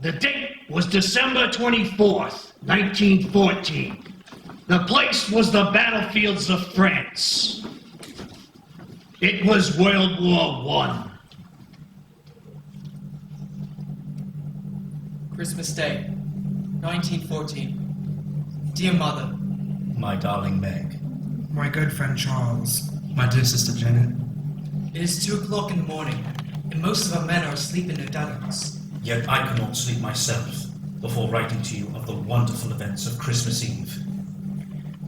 The date was December 24th, 1914. The place was the battlefields of France. It was World War I. Christmas Day, 1914. Dear Mother. My darling Meg. My good friend Charles. My dear sister Janet. It is 2 o'clock in the morning, and most of our men are asleep in their dugouts. Yet I could not sleep myself before writing to you of the wonderful events of Christmas Eve.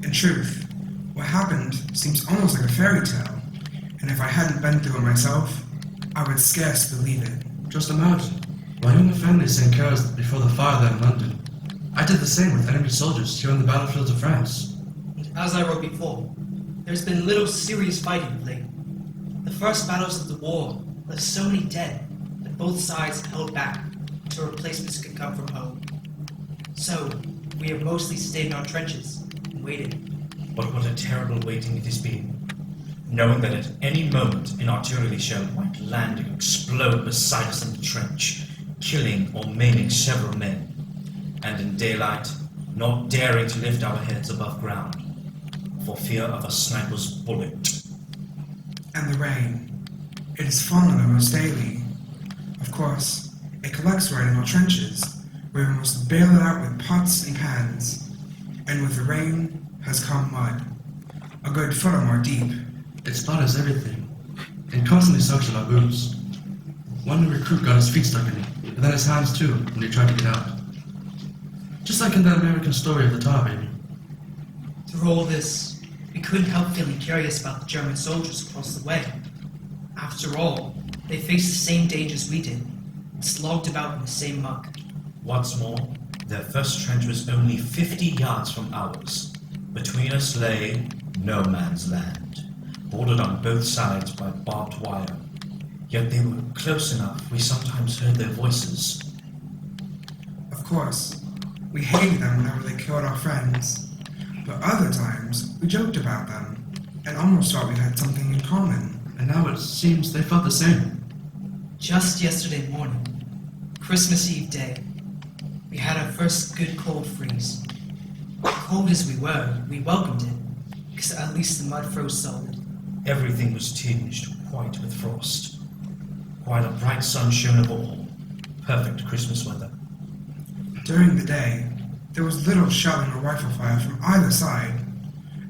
In truth, what happened seems almost like a fairy tale, and if I hadn't been through it myself, I would scarce believe it. Just imagine, my own family sang carols before the fire there in London. I did the same with enemy soldiers here on the battlefields of France. As I wrote before, there's been little serious fighting of late. The first battles of the war left so many dead that both sides held back until replacements could come from home. So, we have mostly stayed in our trenches and waited. But what a terrible waiting it has been, knowing that at any moment an artillery shell might land and explode beside us in the trench, killing or maiming several men, and in daylight, not daring to lift our heads above ground, for fear of a sniper's bullet. And the rain. It is falling almost daily. Of course, it collects right in our trenches, where we must bail it out with pots and pans. And with the rain has come mud, a good foot or more deep. It splatters everything, and constantly soaks in our boots. One recruit got his feet stuck in it, and then his hands too, when he tried to get out. Just like in that American story of the tar baby. Through all this, we couldn't help feeling curious about the German soldiers across the way. After all, they faced the same dangers we did, and slogged about in the same muck. What's more, their first trench was only 50 yards from ours. Between us lay no man's land, bordered on both sides by barbed wire. Yet they were close enough we sometimes heard their voices. Of course, we hated them whenever they killed our friends, but other times we joked about them, and almost thought we had something in common. And now it seems they felt the same. Just yesterday morning, Christmas Eve day, we had our first good cold freeze. Cold as we were, we welcomed it, because at least the mud froze solid. Everything was tinged white with frost, while a bright sun shone over all. Perfect Christmas weather. During the day, there was little shelling or rifle fire from either side,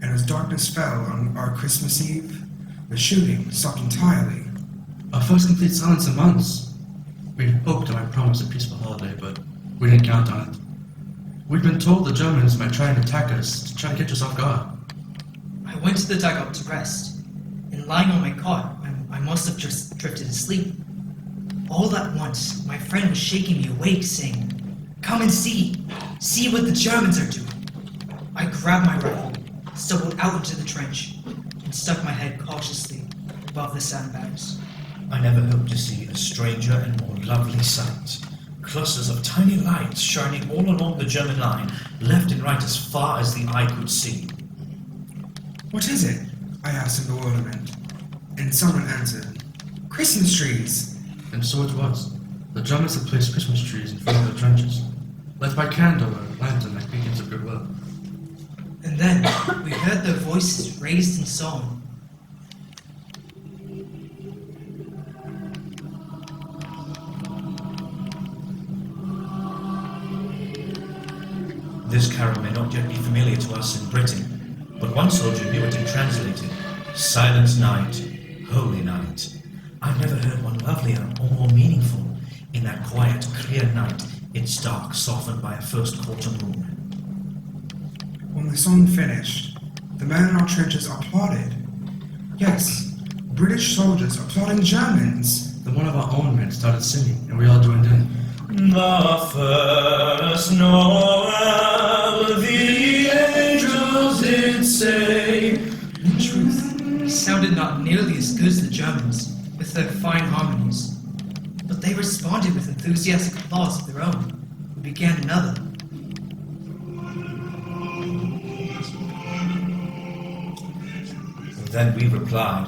and as darkness fell on our Christmas Eve, the shooting stopped entirely. Our first complete silence in months. We'd hoped it might promise a peaceful holiday, but we didn't count on it. We'd been told the Germans might try and attack us to try to catch us off guard. I went to the dugout to rest, and lying on my cot, I must have just drifted asleep. All at once, my friend was shaking me awake, saying, "Come and see! See what the Germans are doing!" I grabbed my rifle, stumbled out into the trench, and stuck my head cautiously above the sandbags. I never hoped to see a stranger and more lovely sight. Clusters of tiny lights shining all along the German line, left and right as far as the eye could see. "What is it?" I asked in bewilderment, and someone answered, "Christmas trees!" And so it was. The Germans had placed Christmas trees in front of their trenches, lit by candle or lantern like beacons of goodwill. And then we heard their voices raised in song. This carol may not yet be familiar to us in Britain, but one soldier knew it and translated, "Silent night, holy night." I've never heard one lovelier or more meaningful. In that quiet, clear night, its dark softened by a first quarter moon. When the song finished, the men in our trenches applauded. Yes, British soldiers applauding Germans. Then one of our own men started singing, and we all joined in. The first Noel, the angels did say. In truth, it sounded not nearly as good as the Germans, with their fine harmonies. But they responded with enthusiastic applause of their own. We began another. Then we replied,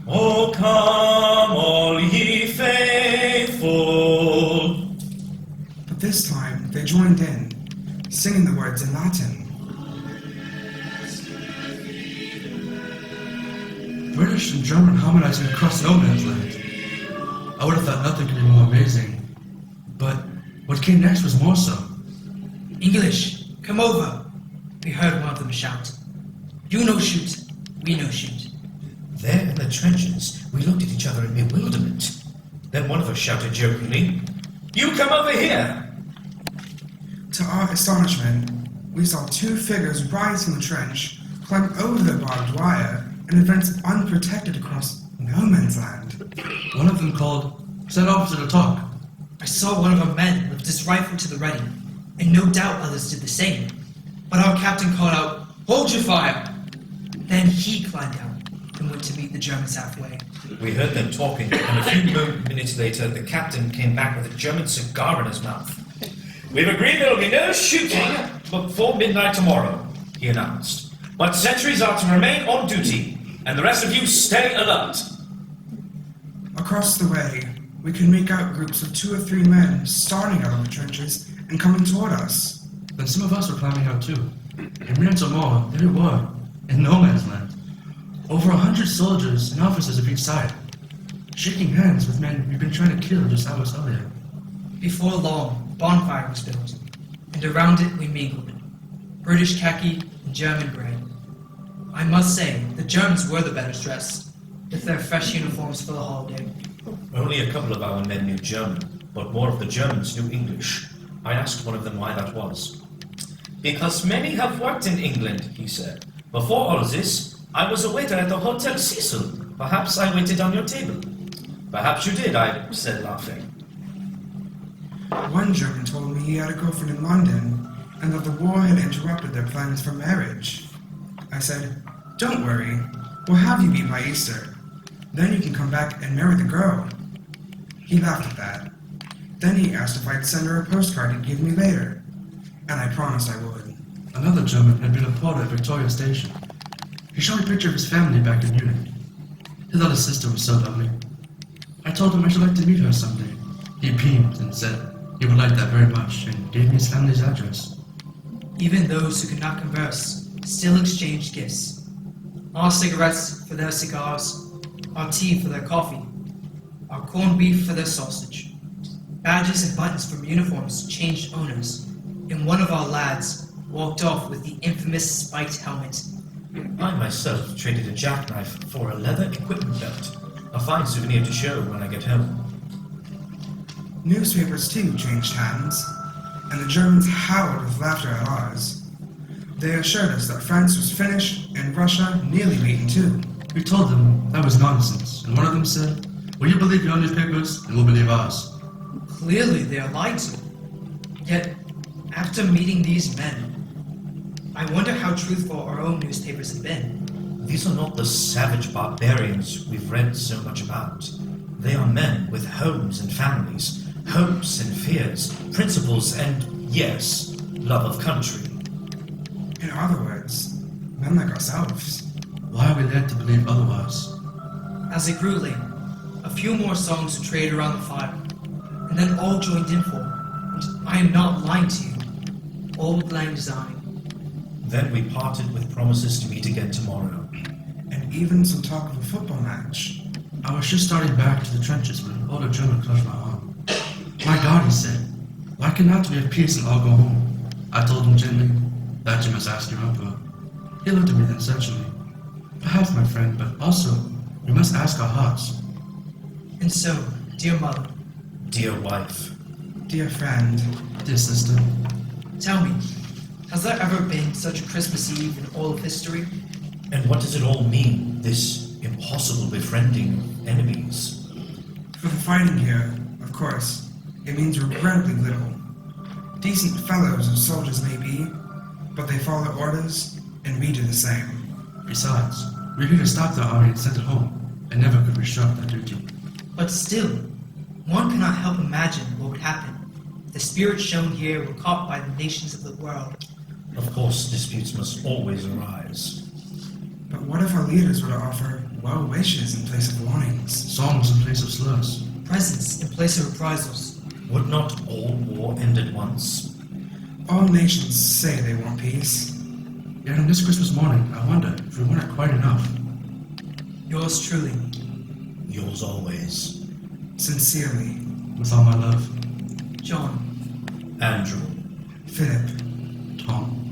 "O come, all ye faithful." This time, they joined in, singing the words in Latin. British and German harmonizing across no man's land. I would have thought nothing could be more amazing. But what came next was more so. English, come over, we heard one of them shout. You no shoot, we no shoot. There in the trenches, we looked at each other in bewilderment. Then one of us shouted jokingly, "You come over here!" To our astonishment, we saw two figures rise from the trench, climb over the barbed wire, and advance unprotected across no man's land. One of them called, "Send officer to talk." I saw one of our men lift his rifle to the ready, and no doubt others did the same. But our captain called out, "Hold your fire!" Then he climbed out and went to meet the Germans halfway. We heard them talking, and a few minutes later, the captain came back with a German cigar in his mouth. "We've agreed there'll be no shooting before midnight tomorrow," he announced. "But sentries are to remain on duty, and the rest of you stay alert." Across the way, we could make out groups of 2 or 3 men starting out of the trenches and coming toward us. Then some of us were climbing out too. And minutes or more, there we were, in no man's land. Over 100 soldiers and officers of each side, shaking hands with men we'd been trying to kill just hours earlier. Before long, a bonfire was built, and around it we mingled. British khaki and German grey. I must say, the Germans were the better dressed, with their fresh uniforms for the holiday. Only a couple of our men knew German, but more of the Germans knew English. I asked one of them why that was. "Because many have worked in England," he said. "Before all this, I was a waiter at the Hotel Cecil. Perhaps I waited on your table." "Perhaps you did," I said, laughing. One German told me he had a girlfriend in London and that the war had interrupted their plans for marriage. I said, "Don't worry, we'll have you meet by Easter. Then you can come back and marry the girl." He laughed at that. Then he asked if I'd send her a postcard he'd give me later, and I promised I would. Another German had been a porter at Victoria Station. He showed me a picture of his family back in Munich. His other sister was so lovely. I told him I should like to meet her someday. He beamed and said he would like that very much and gave me his family's address. Even those who could not converse still exchanged gifts. Our cigarettes for their cigars, our tea for their coffee, our corned beef for their sausage. Badges and buttons from uniforms changed owners, and one of our lads walked off with the infamous spiked helmet. I myself traded a jackknife for a leather equipment belt, a fine souvenir to show when I get home. Newspapers too changed hands, and the Germans howled with laughter at ours. They assured us that France was finished and Russia nearly beaten too. We told them that was nonsense, and one of them said, "Will you believe your own newspapers, and we'll believe ours?" Clearly they are lied to. Yet, after meeting these men, I wonder how truthful our own newspapers have been. These are not the savage barbarians we've read so much about. They are men with homes and families, hopes and fears, principles and, yes, love of country. In other words, men like ourselves. Why are we led to believe otherwise? As it grew late, a few more songs were traded around the fire, and then all joined in for, and I am not lying to you, Old Lang Syne. Then we parted with promises to meet again tomorrow. And even some talk of a football match. I was just starting back to the trenches when an older German clutched my arm. "My God," he said, "why cannot we have peace and all go home?" I told him gently, "That you must ask your uncle." He looked at me then searchingly. "Perhaps, my friend, but also, we must ask our hearts." And so, dear mother, Dear wife, Dear friend, Dear sister, tell me, has there ever been such a Christmas Eve in all of history? and what does it all mean, this impossible befriending of enemies? for the fighting here, of course, it means regrettably little. Decent fellows as soldiers may be, but they follow orders, and we do the same. besides, we could have stopped our army and sent it home, and never could restruck that duty. But still, one cannot help imagine what would happen if the spirits shown here were caught by the nations of the world. Of course, disputes must always arise. But what if our leaders were to offer well wishes in place of warnings? Songs in place of slurs. Presents in place of reprisals. Would not all war end at once? All nations say they want peace. Yet on this Christmas morning, I wonder if we weren't quite enough. Yours truly, Yours always. Sincerely, With all my love, John. Andrew. Philip. Tom.